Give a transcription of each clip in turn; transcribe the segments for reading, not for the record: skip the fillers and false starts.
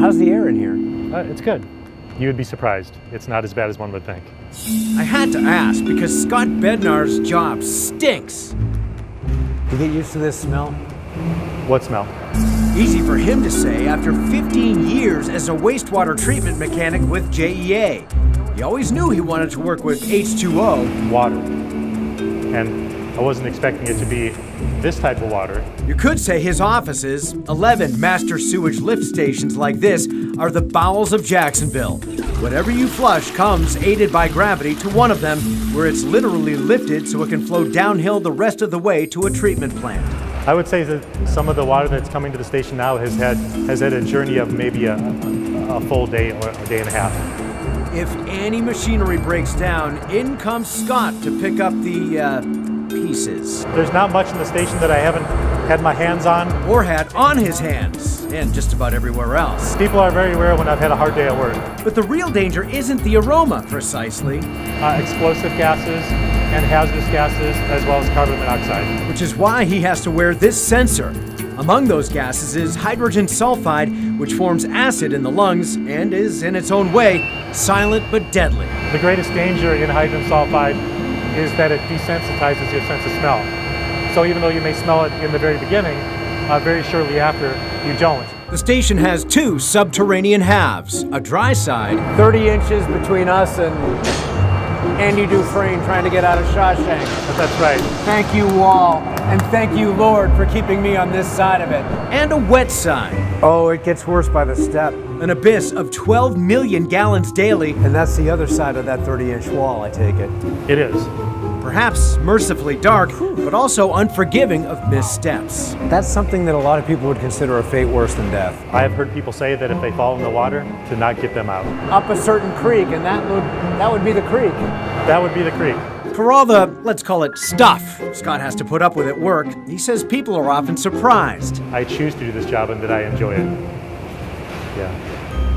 How's the air in here? It's good. You would be surprised. It's not as bad as one would think. I had to ask because Scott Bednar's job stinks. You get used to this smell? What smell? Easy for him to say after 15 years as a wastewater treatment mechanic with JEA. He always knew he wanted to work with H2O. Water. And I wasn't expecting it to be this type of water. You could say his offices, 11 master sewage lift stations like this, are the bowels of Jacksonville. Whatever you flush comes aided by gravity to one of them, where it's literally lifted so it can flow downhill the rest of the way to a treatment plant. I would say that some of the water that's coming to the station now has had a journey of maybe a full day or a day and a half. If any machinery breaks down, in comes Scott to pick up the pieces. There's not much in the station that I haven't had my hands on. Or had on his hands, and just about everywhere else. People are very aware when I've had a hard day at work. But the real danger isn't the aroma, precisely. Explosive gases and hazardous gases, as well as carbon monoxide. Which is why he has to wear this sensor. Among those gases is hydrogen sulfide, which forms acid in the lungs and is, in its own way, silent but deadly. The greatest danger in hydrogen sulfide is that it desensitizes your sense of smell. So even though you may smell it in the very beginning, very shortly after, you don't. The station has two subterranean halves, a dry side, 30 inches between us and Andy Dufresne trying to get out of Shawshank. That's right. Thank you, Wall, and thank you, Lord, for keeping me on this side of it. and a wet side. Oh, it gets worse by the step. An abyss of 12 million gallons daily. And that's the other side of that 30-inch wall, I take it. It is. Perhaps mercifully dark, but also unforgiving of missteps. That's something that a lot of people would consider a fate worse than death. I have heard people say that if they fall in the water, to not get them out. Up a certain creek, and that would be the creek. That would be the creek. For all the, let's call it, stuff Scott has to put up with at work, he says people are often surprised. I choose to do this job and that I enjoy it. Yeah.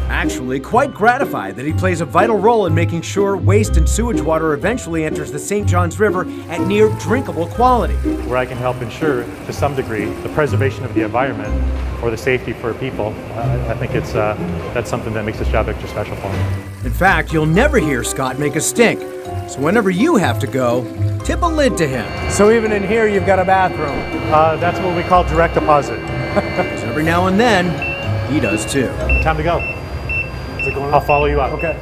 Actually, quite gratified that he plays a vital role in making sure waste and sewage water eventually enters the St. Johns River at near drinkable quality. Where I can help ensure, to some degree, the preservation of the environment or the safety for people, I think that's something that makes this job extra special for me. In fact, you'll never hear Scott make a stink. So whenever you have to go, tip a lid to him. So even in here, you've got a bathroom. That's what we call direct deposit. So every now and then, he does too. Time to go. I'll follow you out. Okay.